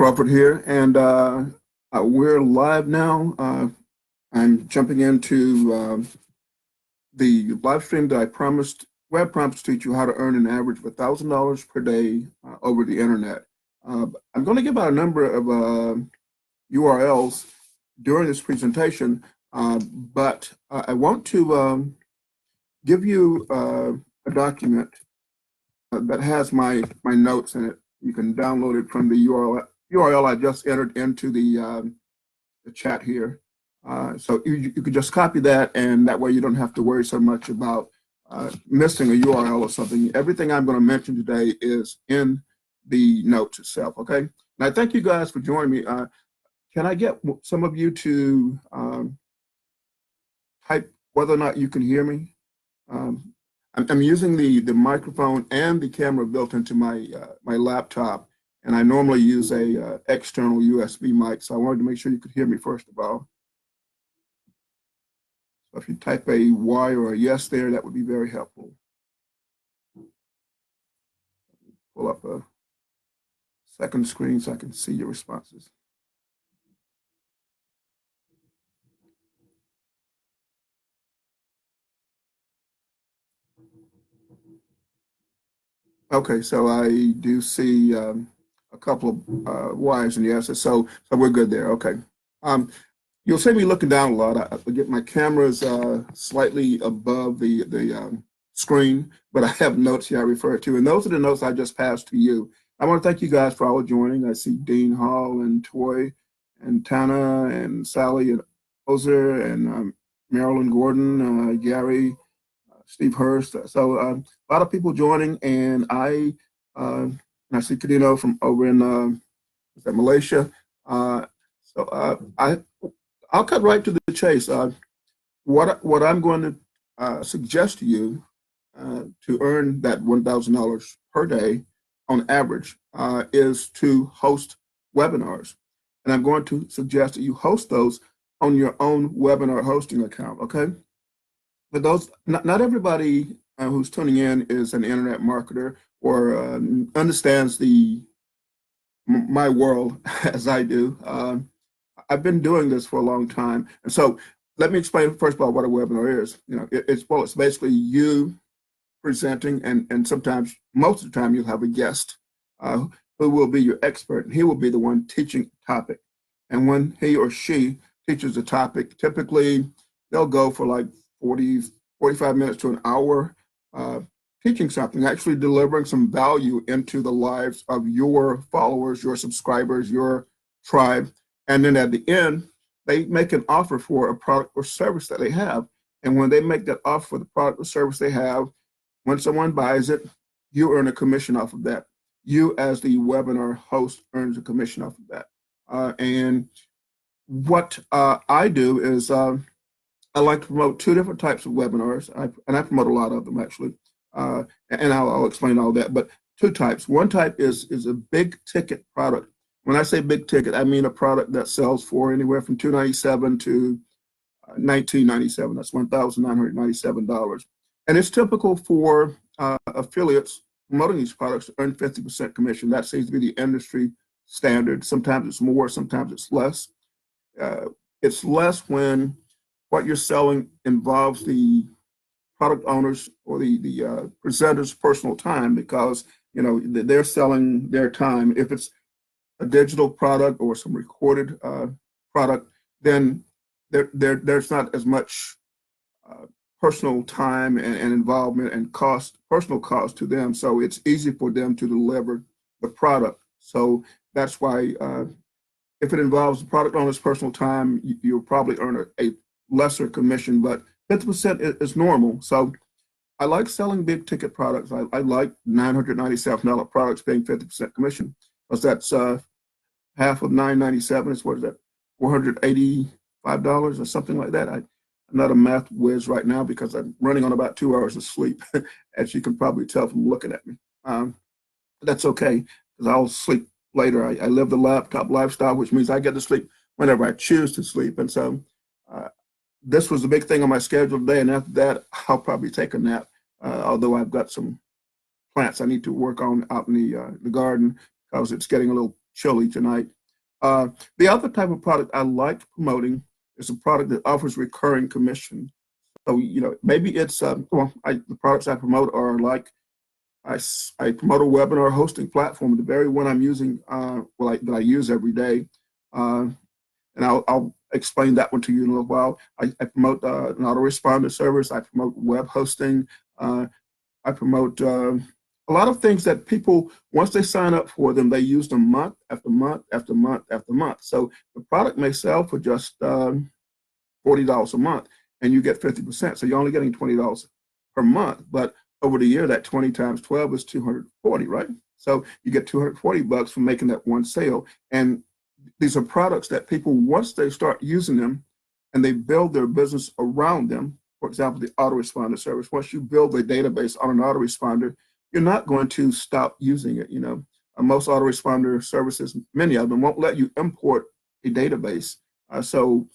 Crawford here, and we're live now. I'm jumping into the live stream that I web prompts to teach you how to earn an average of $1,000 per day over the internet. I'm going to give out a number of URLs during this presentation, but I want to give you a document that has my notes in it. You can download it from the URL I just entered into the chat here. So you could just copy that, and that way you don't have to worry so much about missing a URL or something. Everything I'm going to mention today is in the notes itself, okay? And I thank you guys for joining me. Can I get some of you to type whether or not you can hear me? I'm using the microphone and the camera built into my my laptop, and I normally use a external USB mic, so I wanted to make sure you could hear me first of all. So if you type a Y or a yes there, that would be very helpful. Pull up a second screen so I can see your responses. Okay, so I do see a couple of Y's and yeses, so we're good there. Okay. You'll see me looking down a lot. I get my camera's slightly above the screen, but I have notes here I refer to, and those are the notes I just passed to you. I want to thank you guys for all joining. I see Dean Hall and Toy and Tana and Sally and Ozer and Marilyn Gordon, Gary, Steve Hurst. So a lot of people joining, and I see Kadino from over in Malaysia. I'll cut right to the chase. What I'm going to suggest to you to earn that $1,000 per day on average is to host webinars. And I'm going to suggest that you host those on your own webinar hosting account, okay? But those, not everybody who's tuning in is an internet marketer or understands my world as I do. I've been doing this for a long time, and so let me explain first of all what a webinar is. You know, it's basically you presenting, and sometimes, most of the time, you'll have a guest who will be your expert, and he will be the one teaching the topic. And when he or she teaches the topic, typically they'll go for like 45 minutes to an hour teaching something, actually delivering some value into the lives of your followers, your subscribers, your tribe. And then at the end, they make an offer for a product or service that they have. And when they make that offer for the product or service they have, when someone buys it, you earn a commission off of that. You, as the webinar host, earns a commission off of that. And what I do is I like to promote two different types of webinars, and I promote a lot of them actually, and I'll explain all that. But two types. One type is a big ticket product. When I say big ticket, I mean a product that sells for anywhere from $297 to $1997. That's $1,997. And it's typical for affiliates promoting these products to earn 50% commission. That seems to be the industry standard. Sometimes it's more, sometimes it's less. It's less when what you're selling involves the product owners or the presenter's personal time, because you know they're selling their time. If it's a digital product or some recorded product, then there's not as much personal time and involvement and personal cost to them. So it's easy for them to deliver the product. So that's why if it involves the product owner's personal time, you'll probably earn a lesser commission, but 50% is normal. So I like selling big ticket products. I like $997 products paying 50% commission, because that's half of $997 is, what is that, $485 or something like that. I'm not a math whiz right now because I'm running on about 2 hours of sleep, as you can probably tell from looking at me. That's okay, because I'll sleep later. I live the laptop lifestyle, which means I get to sleep whenever I choose to sleep. And so this was the big thing on my schedule today, and after that, I'll probably take a nap, although I've got some plants I need to work on out in the garden, because it's getting a little chilly tonight. The other type of product I like promoting is a product that offers recurring commission. So, maybe it's, the products I promote are like, I promote a webinar hosting platform, the very one I'm using, that I use every day. And I'll explain that one to you in a little while. I promote an autoresponder service. I promote web hosting. I promote a lot of things that people, once they sign up for them, they use them month after month after month after month. So the product may sell for just $40 a month, and you get 50%. So you're only getting $20 per month. But over the year, that 20 times 12 is 240, right? So you get 240 bucks from making that one sale. And these are products that people, once they start using them and they build their business around them, for example, the autoresponder service, once you build a database on an autoresponder, you're not going to stop using it. Most autoresponder services, many of them, won't let you import a database. So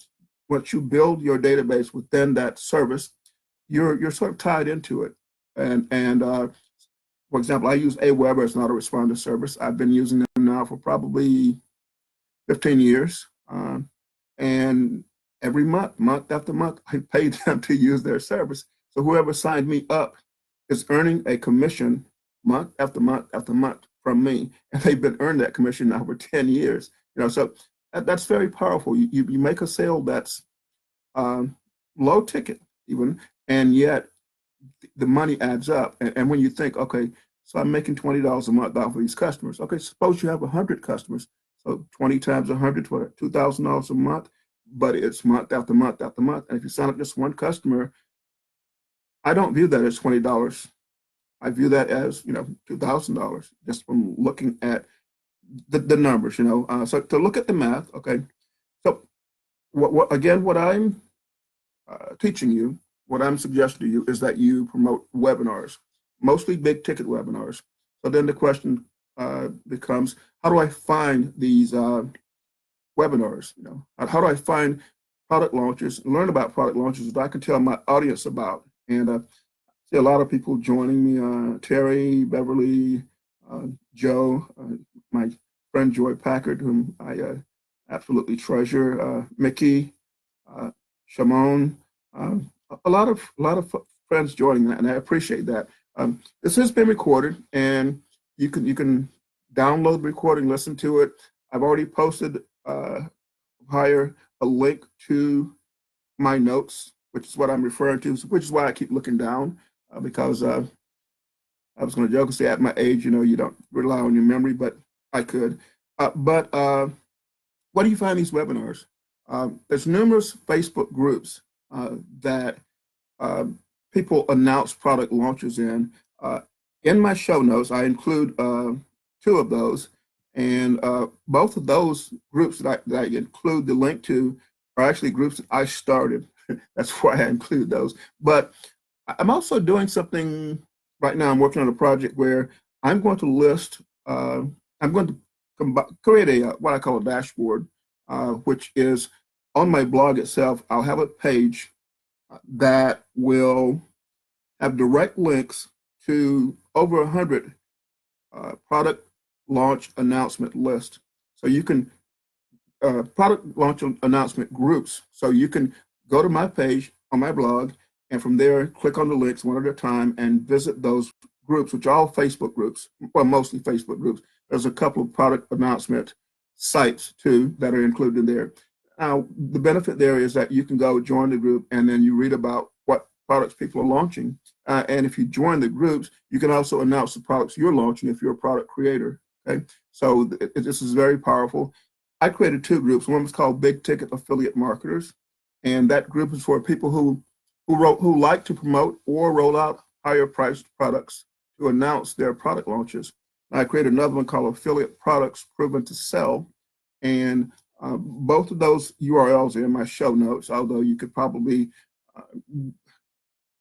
once you build your database within that service, you're sort of tied into it. And for example, I use Aweber as an autoresponder service. I've been using them now for probably 15 years. And every month after month, I pay them to use their service. So whoever signed me up is earning a commission month after month after month from me. And they've been earning that commission now for 10 years. So that's very powerful. You make a sale that's low ticket even, and yet the money adds up. And when you think, okay, so I'm making $20 a month off of these customers. Okay, suppose you have 100 customers. So 20 times 100, $2,000 a month, but it's month after month after month. And if you sign up just one customer, I don't view that as $20. I view that as, $2,000 just from looking at the numbers, So to look at the math, okay. So what I'm teaching you, what I'm suggesting to you is that you promote webinars, mostly big ticket webinars. So then the question becomes, how do I find these webinars? How do I find product launches, learn about product launches that I can tell my audience about? And I see a lot of people joining me, Terry, Beverly, Joe, my friend Joy Packard, whom I absolutely treasure, Mickey, Shimon, a lot of friends joining that, and I appreciate that. This has been recorded, and you can download the recording, listen to it. I've already posted a link to my notes, which is what I'm referring to, which is why I keep looking down, because I was going to joke and say at my age, you don't rely on your memory, but I could. But where do you find these webinars? There's numerous Facebook groups that people announce product launches in. In my show notes, I include 2 of those, and both of those groups that I include the link to are actually groups that I started. That's why I include those. But I'm also doing something right now. I'm working on a project where I'm going to list, I'm going to create what I call a dashboard, which is on my blog itself. I'll have a page that will have direct links to over 100 product launch announcement lists. So you can, product launch announcement groups. So you can go to my page on my blog, and from there, click on the links one at a time and visit those groups, which are all Facebook groups, well, mostly Facebook groups. There's a couple of product announcement sites too that are included in there. Now, the benefit there is that you can go join the group, and then you read about what products people are launching. And if you join the groups, you can also announce the products you're launching if you're a product creator. Okay, so this is very powerful. I created 2 groups. One was called Big Ticket Affiliate Marketers, and that group is for people who like to promote or roll out higher priced products to announce their product launches. I created another one called Affiliate Products Proven to Sell, and both of those URLs are in my show notes, although you could probably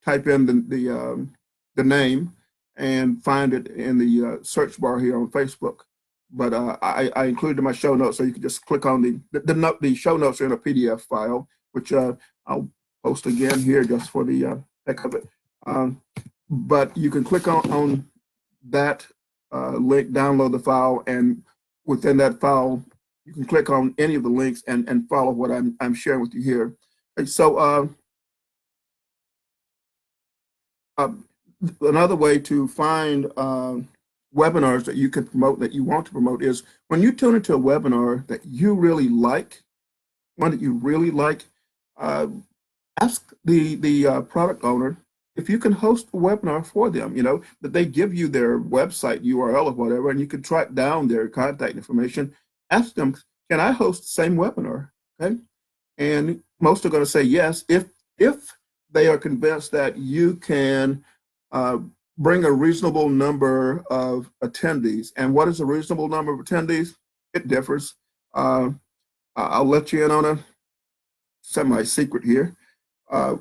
type in the name and find it in the search bar here on Facebook. But I included in my show notes, so you can just click on the show notes are in a PDF file, which I'll post again here just for the heck of it. But you can click on that link, download the file, and within that file, you can click on any of the links and follow what I'm sharing with you here. Okay, so another way to find webinars that you can promote, that you want to promote, is when you tune into a webinar that you really like, one that you really like, uh, ask the product owner if you can host a webinar for them, that they give you their website URL or whatever, and you can track down their contact information. Ask them, can I host the same webinar? Okay. And most are going to say yes, if they are convinced that you can uh, bring a reasonable number of attendees. And what is a reasonable number of attendees? It differs. I'll let you in on a semi-secret here. Uh,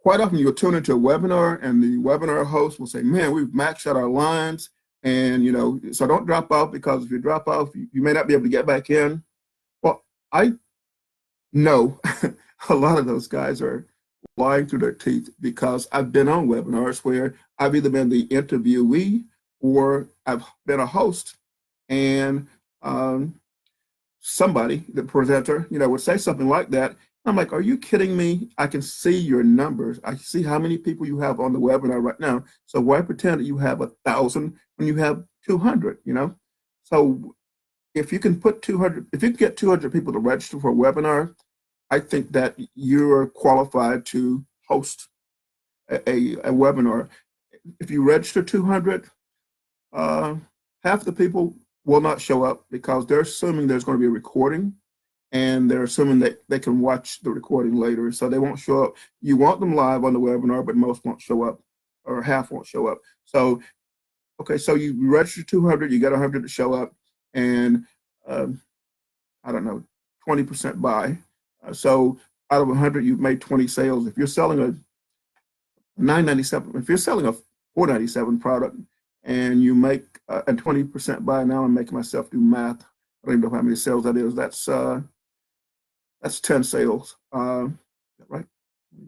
quite often you'll tune into a webinar and the webinar host will say, man, we've maxed out our lines. And, so don't drop off, because if you drop off, you may not be able to get back in. Well, I know a lot of those guys are lying through their teeth, because I've been on webinars where I've either been the interviewee or I've been a host, and somebody, the presenter, would say something like that. I'm like, are you kidding me? I can see your numbers. I see how many people you have on the webinar right now. So why pretend that you have 1,000 when you have 200, So if you can put 200, if you can get 200 people to register for a webinar, I think that you're qualified to host a webinar. If you register 200, half the people will not show up because they're assuming there's going to be a recording, and they're assuming that they can watch the recording later, so they won't show up. You want them live on the webinar, but most won't show up, or half won't show up. So, okay, so you register 200, you get 100 to show up, and I don't know, 20% buy. So out of 100, you've made 20 sales. If you're selling a $9.97, if you're selling a $4.97 product and you make a 20% buy, now I'm making myself do math. I don't even know how many sales that is. That's 10 sales, right?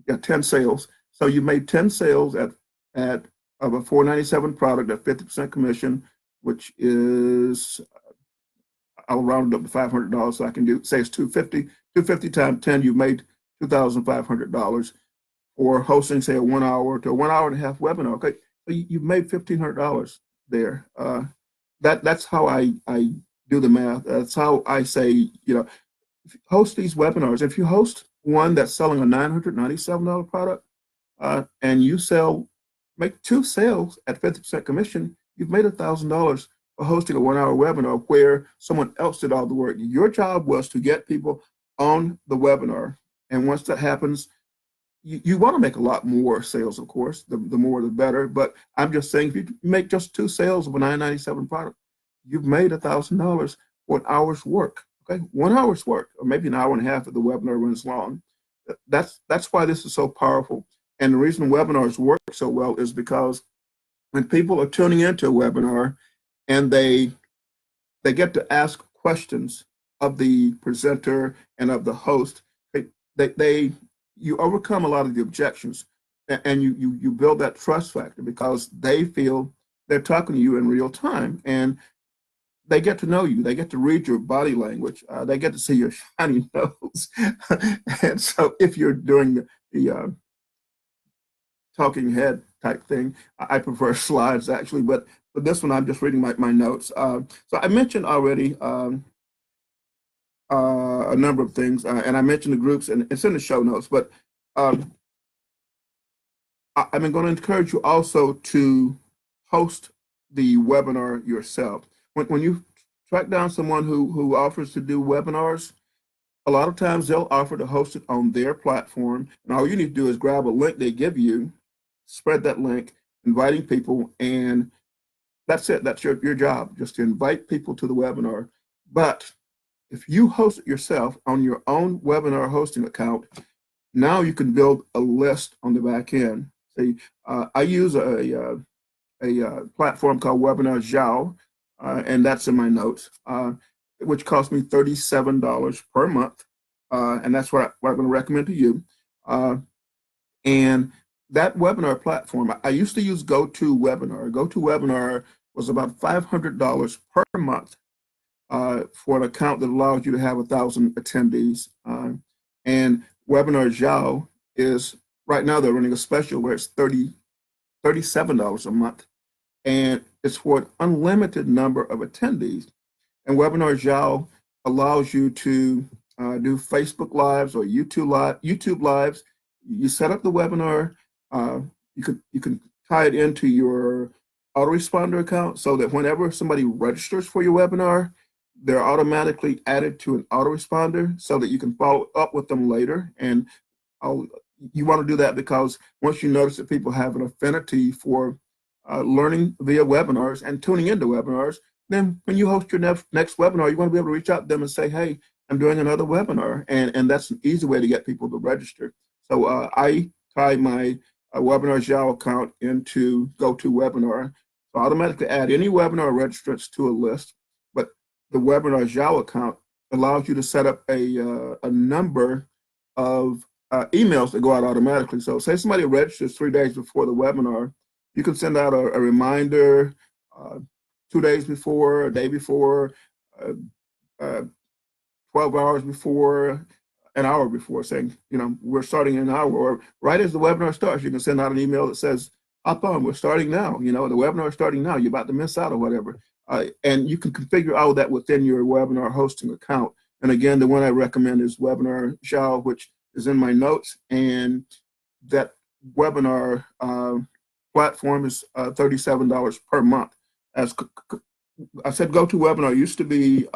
Yeah, 10 sales. So you made 10 sales of a $4.97 product at 50% commission, which is, I'll round it up to $500, so I can say it's $250. $250 times 10, you've made $2,500 for hosting, say, a 1 hour to a 1 hour and a half webinar. Okay, so you've made $1,500 there. That's how I do the math. That's how I say, host these webinars. If you host one that's selling a $997 product, and you make 2 sales at 50% commission, you've made $1,000 for hosting a 1 hour webinar where someone else did all the work. Your job was to get people on the webinar. And once that happens, you want to make a lot more sales, of course, the more the better. But I'm just saying, if you make just 2 sales of a $997 product, you've made $1,000 for an hour's work. Okay, 1 hour's work, or maybe an hour and a half if the webinar runs long. That's why this is so powerful. And the reason webinars work so well is because when people are tuning into a webinar and they get to ask questions of the presenter and of the host, you overcome a lot of the objections, and you build that trust factor because they feel they're talking to you in real time, and they get to know you. They get to read your body language. They get to see your shiny nose. And so if you're doing the talking head type thing, I prefer slides actually, but this one I'm just reading my notes. So I mentioned already a number of things, and I mentioned the groups, and it's in the show notes, but I'm going to encourage you also to host the webinar yourself. When you track down someone who offers to do webinars, a lot of times they'll offer to host it on their platform, and all you need to do is grab a link they give you, spread that link, inviting people, and that's it. That's your job, just to invite people to the webinar. But if you host it yourself on your own webinar hosting account, now you can build a list on the back end. See, I use a platform called WebinarJEO, and that's in my notes, which cost me $37 per month, and that's what I'm going to recommend to you. And that webinar platform, I used to use GoToWebinar. GoToWebinar was about $500 per month. for an account that allows you to have 1,000 attendees. And WebinarJEO is, right now they're running a special where it's $37 a month, and it's for an unlimited number of attendees. And WebinarJEO allows you to do Facebook Lives or YouTube Lives. You set up the webinar. You can tie it into your Autoresponder account so that whenever somebody registers for your webinar, they're automatically added to an autoresponder so that you can follow up with them later. And you want to do that because once you notice that people have an affinity for learning via webinars and tuning into webinars, then when you host your next webinar, you want to be able to reach out to them and say, hey, I'm doing another webinar. And that's an easy way to get people to register. So I tie my WebinarJEO account into GoToWebinar. So I automatically add any webinar registrants to a list. But the WebinarJEO account allows you to set up a number of emails that go out automatically. So say somebody registers 3 days before the webinar, you can send out a reminder 2 days before, a day before, uh, uh, 12 hours before, an hour before, saying, we're starting in an hour. Or right as the webinar starts, you can send out an email that says, hop on, we're starting now. The webinar is starting now. You're about to miss out or whatever. And you can configure all of that within your webinar hosting account. And again, the one I recommend is WebinarJEO, which is in my notes. And that webinar platform is $37 per month. As I said, GoToWebinar used to be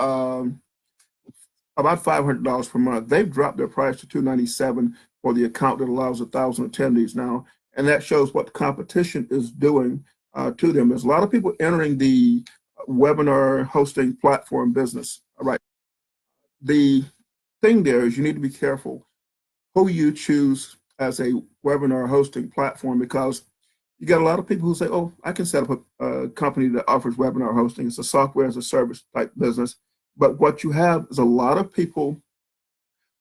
about $500 per month. They've dropped their price to $297 for the account that allows 1,000 attendees now, and that shows what competition is doing to them. There's a lot of people entering the webinar hosting platform business. All right. The thing there is you need to be careful who you choose as a webinar hosting platform, because you got a lot of people who say, oh, I can set up a company that offers webinar hosting. It's a software as a service type business. But what you have is a lot of people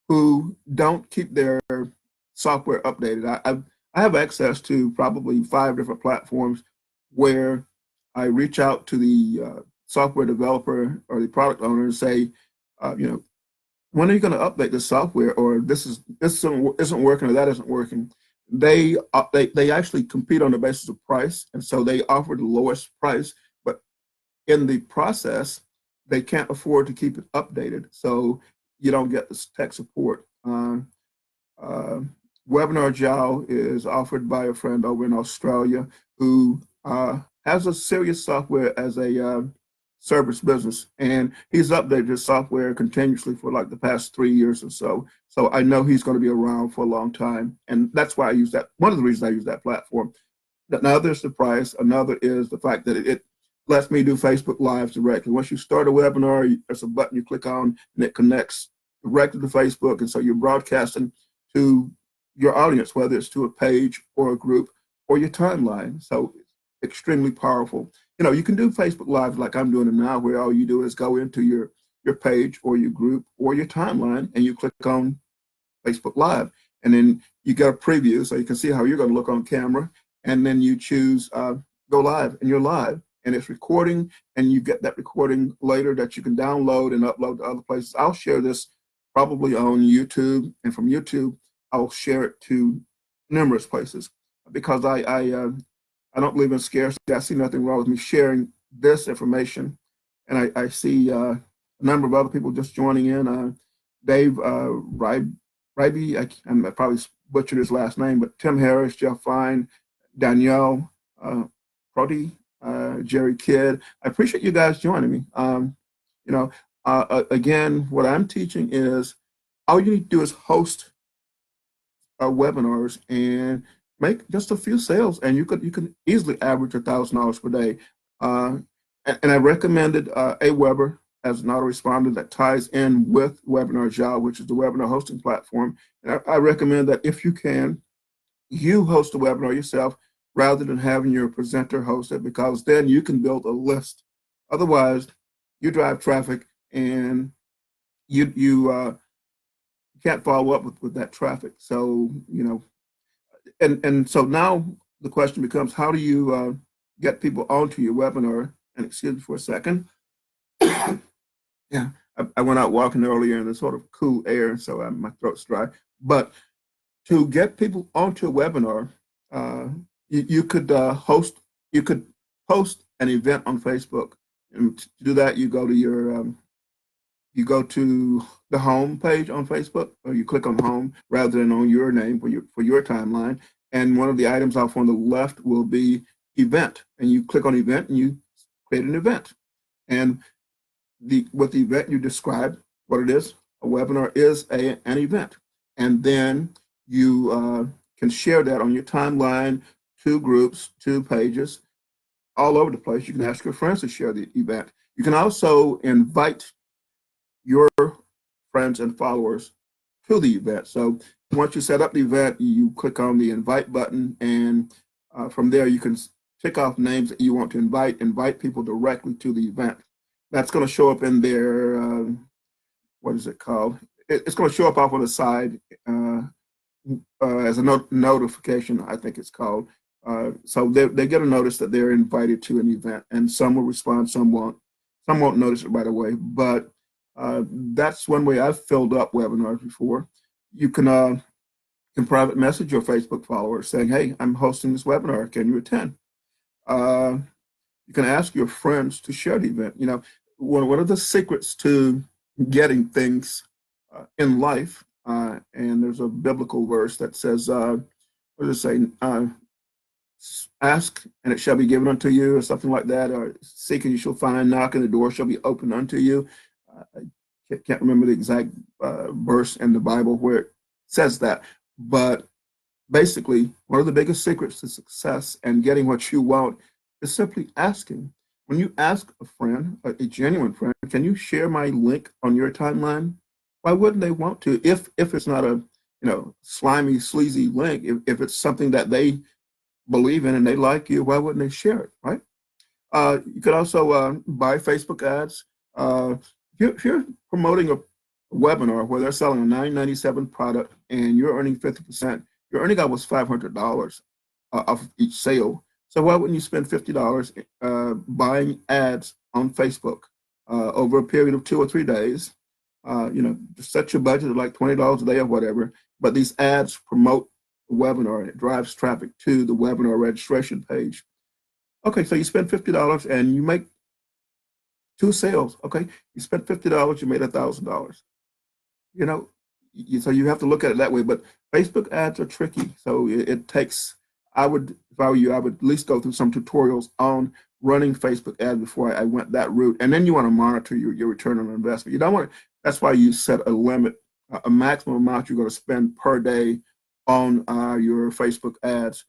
who don't keep their software updated. I have access to probably 5 different platforms where I reach out to the software developer or the product owner and say, when are you going to update this software, or this isn't working, or that isn't working. They actually compete on the basis of price, and so they offer the lowest price, but in the process, they can't afford to keep it updated, so you don't get this tech support. WebinarJEO is offered by a friend over in Australia who has a serious software as a service business, and he's updated his software continuously for like the past 3 years or so. So I know he's going to be around for a long time, and that's why I use that. One of the reasons I use that platform. Now there's the price. Another is the fact that it lets me do Facebook Lives directly. Once you start a webinar, there's a button you click on, and it connects directly to Facebook, and so you're broadcasting to your audience, whether it's to a page or a group or your timeline. So extremely powerful. You can do Facebook Live like I'm doing it now, where all you do is go into your page or your group or your timeline, and you click on Facebook Live, and then you get a preview so you can see how you're going to look on camera, and then you choose go live, and you're live, and it's recording, and you get that recording later that you can download and upload to other places. I'll share this probably on YouTube, and from YouTube I'll share it to numerous places, because I don't believe in scarcity. I see nothing wrong with me sharing this information, and I see a number of other people just joining in. Dave Ryby, I probably butchered his last name, but Tim Harris, Jeff Fine, Danielle, Proti, Jerry Kidd. I appreciate you guys joining me. Again, what I'm teaching is all you need to do is host webinars and make just a few sales, and you can easily average $1,000 per day. And I recommended Aweber as an autoresponder that ties in with WebinarJEO, which is the webinar hosting platform. And I recommend that if you can, you host a webinar yourself rather than having your presenter host it, because then you can build a list. Otherwise, you drive traffic and you can't follow up with that traffic. So, and so now the question becomes, how do you get people onto your webinar? And excuse me for a second. Yeah, I went out walking earlier in the sort of cool air, so my throat's dry. But to get people onto a webinar, uh, you could you could post an event on Facebook. And to do that, you go to the home page on Facebook, or you click on home rather than on your name for your timeline. And one of the items off on the left will be event, and you click on event and you create an event. And with the event you describe what it is. A webinar is an event, and then you can share that on your timeline, two groups, two pages, all over the place. You can ask your friends to share the event. You can also invite your friends and followers to the event. So once you set up the event, you click on the invite button, and from there you can tick off names that you want to invite people directly to the event. That's going to show up in their, what is it called? It's going to show up off on the side as a notification, I think it's called. So they get a notice that they're invited to an event, and some will respond, some won't. Some won't notice it right away, but that's one way I've filled up webinars before. You can private message your Facebook followers saying, "Hey, I'm hosting this webinar. Can you attend?" Uh, you can ask your friends to share the event. You know, one of the secrets to getting things in life, and there's a biblical verse that says, what does it say? Ask and it shall be given unto you, or something like that, or seek and you shall find, knock and the door shall be opened unto you. I can't remember the exact verse in the Bible where it says that, but basically, one of the biggest secrets to success and getting what you want is simply asking. When you ask a friend, a genuine friend, can you share my link on your timeline? Why wouldn't they want to? If it's not a slimy, sleazy link, if it's something that they believe in and they like you, why wouldn't they share it, right? You could also buy Facebook ads. If you're promoting a webinar where they're selling a $9.97 product and you're earning 50%, you're earning almost $500 off each sale. So why wouldn't you spend $50 buying ads on Facebook over a period of 2 or 3 days? Just set your budget at like $20 a day or whatever. But these ads promote the webinar and it drives traffic to the webinar registration page. Okay, so you spend $50 and you make two sales. Okay, you spent $50, you made $1,000. You know, so you have to look at it that way. But Facebook ads are tricky, so it takes. I would, if I were you, I would at least go through some tutorials on running Facebook ads before I went that route, and then you want to monitor your return on investment. You don't want to. That's why you set a limit, a maximum amount you're going to spend per day on your Facebook ads.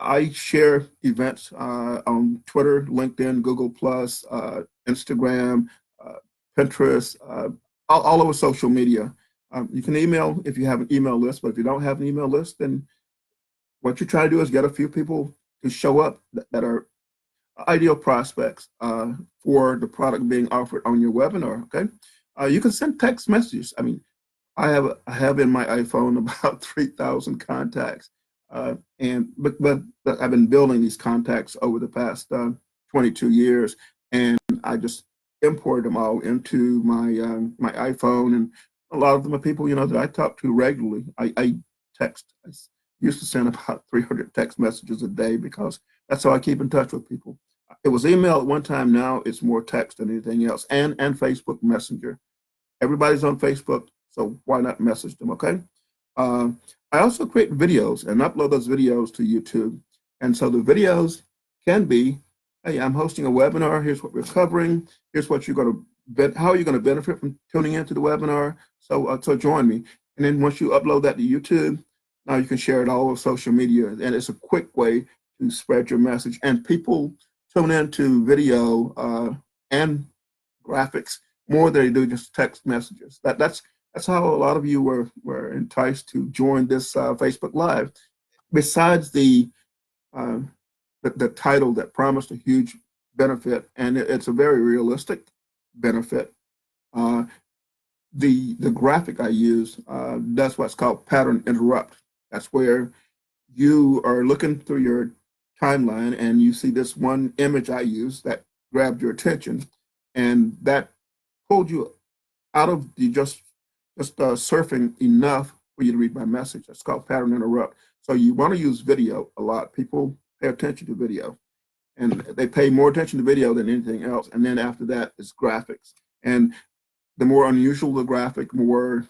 I share events on Twitter, LinkedIn, Google Plus, Instagram, uh, Pinterest, all over social media. You can email if you have an email list, but if you don't have an email list, then what you try to do is get a few people to show up that are ideal prospects for the product being offered on your webinar. Okay, you can send text messages. I mean, I have in my iPhone about 3,000 contacts, but I've been building these contacts over the past 22 years, and I just import them all into my iPhone, and a lot of them are people that I talk to regularly. I text. I used to send about 300 text messages a day because that's how I keep in touch with people. It was email at one time. Now it's more text than anything else, and Facebook Messenger. Everybody's on Facebook, so why not message them, okay? Uh, I also create videos and upload those videos to YouTube. And so the videos can be, hey, I'm hosting a webinar. Here's what we're covering. Here's what you're going to, how are you going to benefit from tuning into the webinar? So join me. And then once you upload that to YouTube, now you can share it all over social media. And it's a quick way to spread your message. And people tune into video and graphics more than they do just text messages. That's how a lot of you were enticed to join this Facebook Live. Besides uh, the title that promised a huge benefit, and it's a very realistic benefit. Uh, the graphic I use does what's called pattern interrupt. That's where you are looking through your timeline and you see this one image I use that grabbed your attention, and that pulled you out of the just surfing enough for you to read my message. That's called pattern interrupt. So you want to use video a lot. People pay attention to video, and they pay more attention to video than anything else. And then after that is graphics. And the more unusual the graphic, more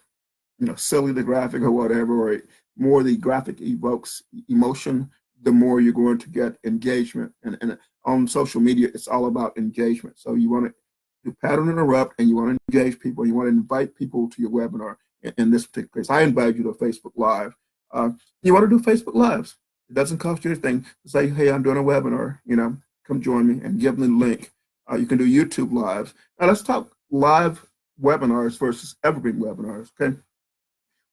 silly the graphic or whatever, or more the graphic evokes emotion, the more you're going to get engagement. And on social media, it's all about engagement. So you want to do pattern interrupt, and you want to engage people. You want to invite people to your webinar. In this particular case, I invite you to a Facebook Live. You want to do Facebook Lives. It doesn't cost you anything to say, hey, I'm doing a webinar, come join me, and give them the link. You can do YouTube Lives. Now let's talk live webinars versus evergreen webinars, okay?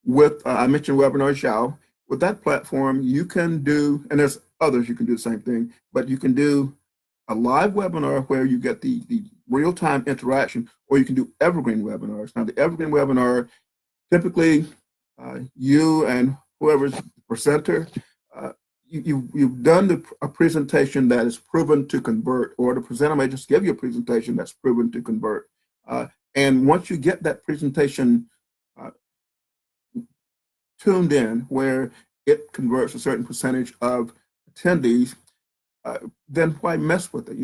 With, I mentioned WebinarJEO. With that platform, you can do, and there's others you can do the same thing, but you can do a live webinar where you get the real-time interaction, or you can do evergreen webinars. Now, the evergreen webinar, typically you and whoever's the presenter, you've done a presentation that is proven to convert, or the presenter may just give you a presentation that's proven to convert. And once you get that presentation tuned in where it converts a certain percentage of attendees, then why mess with it?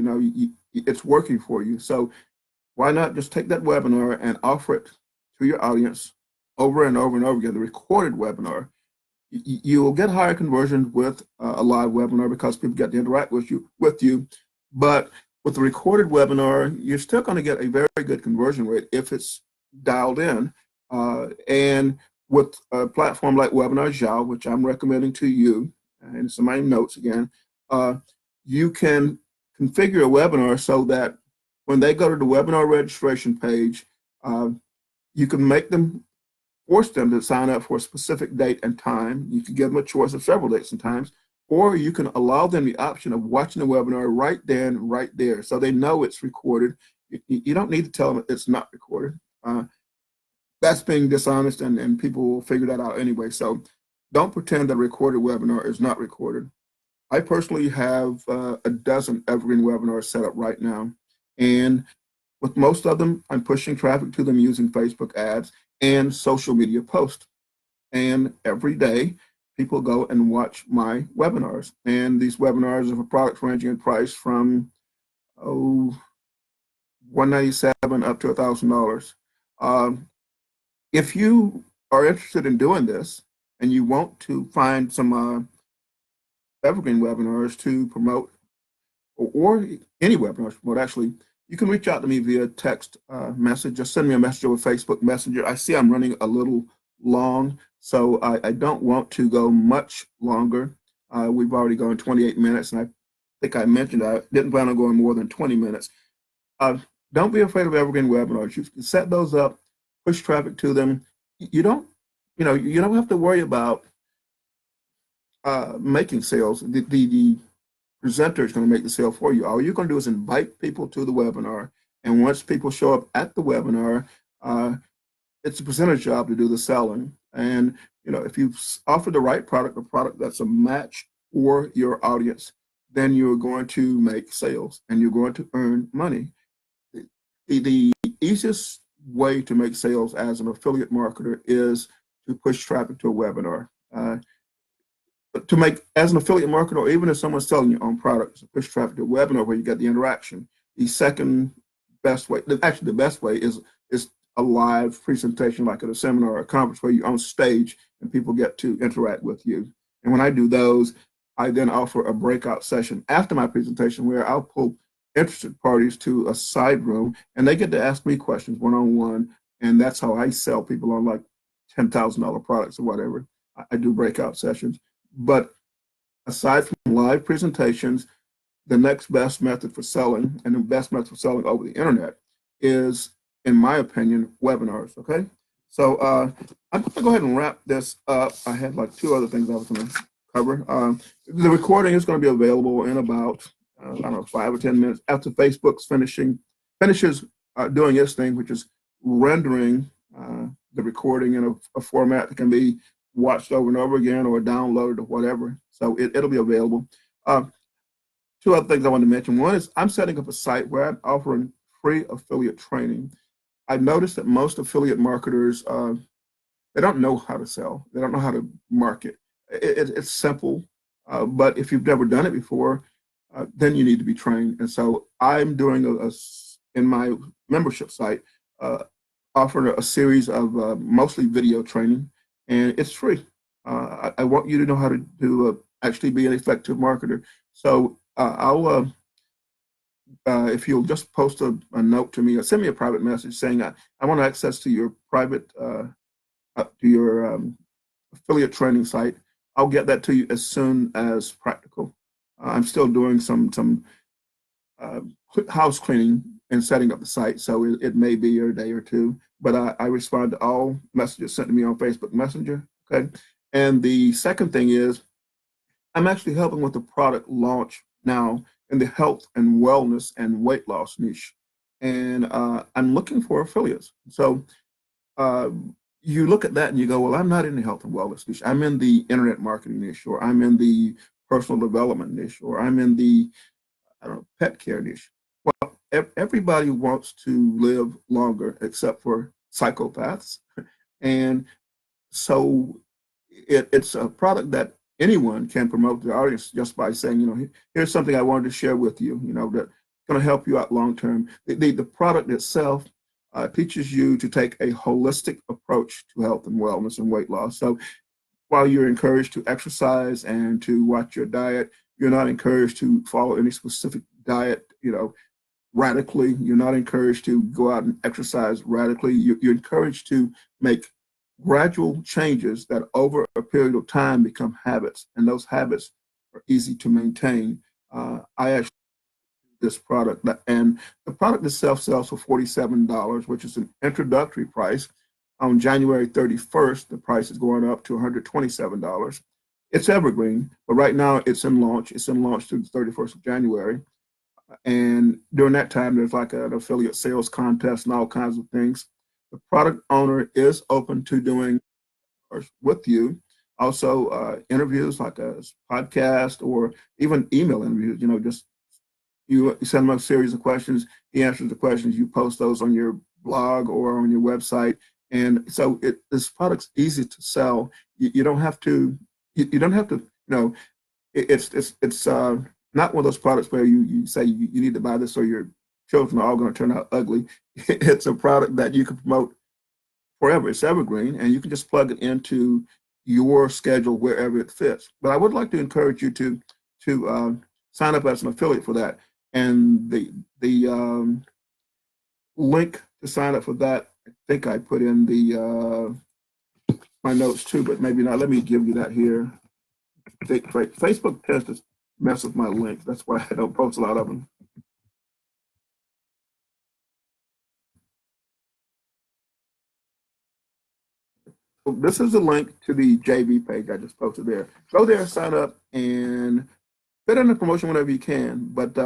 It's working for you. So why not just take that webinar and offer it to your audience over and over and over again, the recorded webinar. You will get higher conversions with a live webinar because people get to interact with you. But with the recorded webinar, you're still going to get a very good conversion rate if it's dialed in. And with a platform like WebinarJEO, which I'm recommending to you, and it's in my notes again, you can configure a webinar so that when they go to the webinar registration page, you can force them to sign up for a specific date and time. You can give them a choice of several dates and times, or you can allow them the option of watching the webinar right then, right there, so they know it's recorded. You don't need to tell them it's not recorded. That's being dishonest, and people will figure that out anyway. So don't pretend that a recorded webinar is not recorded. I personally have a dozen evergreen webinars set up right now. And with most of them, I'm pushing traffic to them using Facebook ads and social media posts. And every day, people go and watch my webinars. And these webinars are for products ranging in price from $197 up to $1,000. If you are interested in doing this and you want to find some evergreen webinars to promote, or any webinars to promote, actually, you can reach out to me via text message. Just send me a message over Facebook Messenger. I see I'm running a little long, so I don't want to go much longer. We've already gone 28 minutes, and I think I mentioned I didn't plan on going more than 20 minutes. Don't be afraid of evergreen webinars. You can set those up, push traffic to them. You don't have to worry about making sales. The presenter is going to make the sale for you. All you're going to do is invite people to the webinar, and once people show up at the webinar, it's the presenter's job to do the selling. And if you offer the right product, a product that's a match for your audience, then you're going to make sales and you're going to earn money. The easiest way to make sales as an affiliate marketer is to push traffic to a webinar. To make, as an affiliate marketer, or even if someone's selling your own product, to push traffic to a webinar where you get the interaction. The second best way, actually the best way, is a live presentation like at a seminar or a conference where you're on stage and people get to interact with you. And when I do those, I then offer a breakout session after my presentation where I'll pull interested parties to a side room and they get to ask me questions one-on-one, and that's how I sell people on like $10,000 products or whatever. I do breakout sessions. But aside from live presentations, the next best method for selling, and the best method for selling over the internet, is, in my opinion, webinars, okay? So I'm going to go ahead and wrap this up. I had like 2 other things I was going to cover. The recording is going to be available in about, I don't know, 5 or 10 minutes after Facebook's finishes doing its thing, which is rendering the recording in a format that can be watched over and over again or downloaded or whatever. So it'll be available. 2 other things I want to mention. One is I'm setting up a site where I'm offering free affiliate training. I noticed that most affiliate marketers, they don't know how to sell. They don't know how to market. It's simple, but if you've never done it before, then you need to be trained. And so I'm doing in my membership site, uh, offering a series of mostly video training, and it's free. I want you to know how to actually be an effective marketer. So if you'll just post a note to me or send me a private message saying I want access to your private to your affiliate training site, I'll get that to you as soon as practical. I'm still doing some uh, house cleaning and setting up the site, so it may be a day or two, but I respond to all messages sent to me on Facebook Messenger. Okay, and the second thing is I'm actually helping with the product launch now in the health and wellness and weight loss niche, and I'm looking for affiliates. So uh, you look at that and you go, well, I'm not in the health and wellness niche. I'm in the internet marketing niche, or I'm in the personal development niche, or I'm in the I don't know, pet care niche. Well, everybody wants to live longer except for psychopaths. And so it's a product that anyone can promote to the audience just by saying, here's something I wanted to share with you, that's going to help you out long term. The product itself teaches you to take a holistic approach to health and wellness and weight loss. So while you're encouraged to exercise and to watch your diet, you're not encouraged to follow any specific diet, radically. You're not encouraged to go out and exercise radically. You're encouraged to make gradual changes that over a period of time become habits, and those habits are easy to maintain. I actually this product, and the product itself sells for $47, which is an introductory price. On January 31st, the price is going up to $127. It's evergreen, but right now it's in launch. It's in launch through the 31st of January. And during that time, there's like an affiliate sales contest and all kinds of things. The product owner is open to doing with you also interviews like a podcast or even email interviews. Just you send him a series of questions. He answers the questions. You post those on your blog or on your website. And so this product's easy to sell. You don't have to. You don't have to. It's not one of those products where you say you need to buy this or your children are all going to turn out ugly. It's a product that you can promote forever. It's evergreen, and you can just plug it into your schedule wherever it fits. But I would like to encourage you to sign up as an affiliate for that. And the link to sign up for that, I think I put in the my notes too, but maybe not. Let me give you that here. Facebook tends to mess with my links. That's why I don't post a lot of them. So this is the link to the JV page I just posted there. Go there, sign up, and fit in the promotion whenever you can. But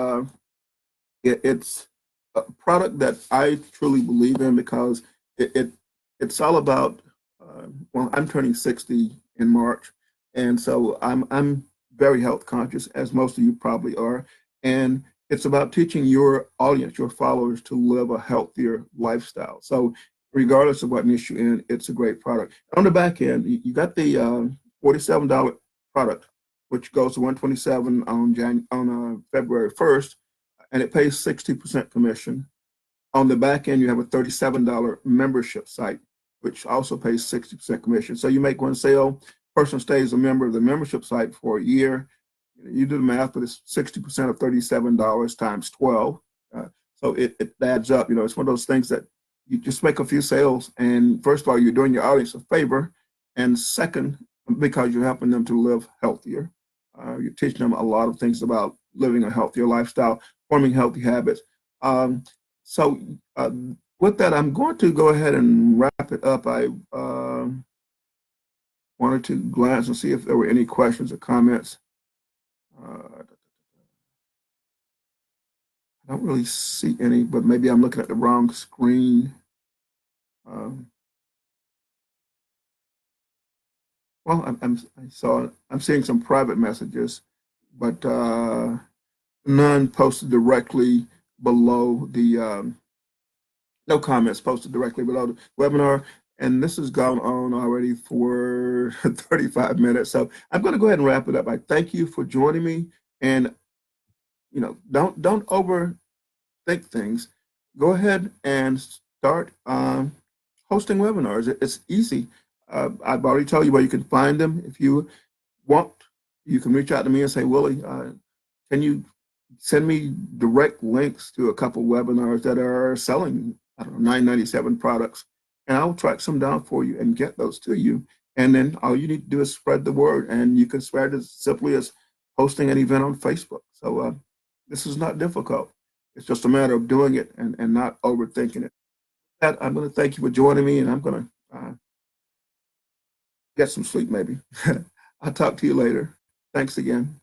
it's a product that I truly believe in because it's all about. Well, I'm turning 60 in March, and so I'm very health conscious, as most of you probably are, and it's about teaching your audience, your followers, to live a healthier lifestyle. So, regardless of what niche you're in, it's a great product. On the back end, you got the $47 product, which goes to $127 on February 1st, and it pays 60% commission. On the back end, you have a $37 membership site, which also pays 60% commission. So you make one sale, person stays a member of the membership site for a year. You do the math, but it's 60% of $37 times 12. So it adds up. It's one of those things that you just make a few sales, and first of all, you're doing your audience a favor, and second, because you're helping them to live healthier. You're teaching them a lot of things about living a healthier lifestyle, forming healthy habits. So with that, I'm going to go ahead and wrap it up. I wanted to glance and see if there were any questions or comments. I don't really see any, but maybe I'm looking at the wrong screen. Well, I'm seeing some private messages, but none posted directly below the No comments posted directly below the webinar. And this has gone on already for 35 minutes. So I'm going to go ahead and wrap it up. I thank you for joining me. And don't overthink things. Go ahead and start hosting webinars. It's easy. I've already told you where you can find them. If you want, you can reach out to me and say, Willie, can you send me direct links to a couple webinars that are selling, I don't know, $9.97 products, and I'll track some down for you and get those to you. And then all you need to do is spread the word, and you can spread it as simply as posting an event on Facebook. So this is not difficult. It's just a matter of doing it and not overthinking it. I'm going to thank you for joining me, and I'm going to get some sleep maybe. I'll talk to you later. Thanks again.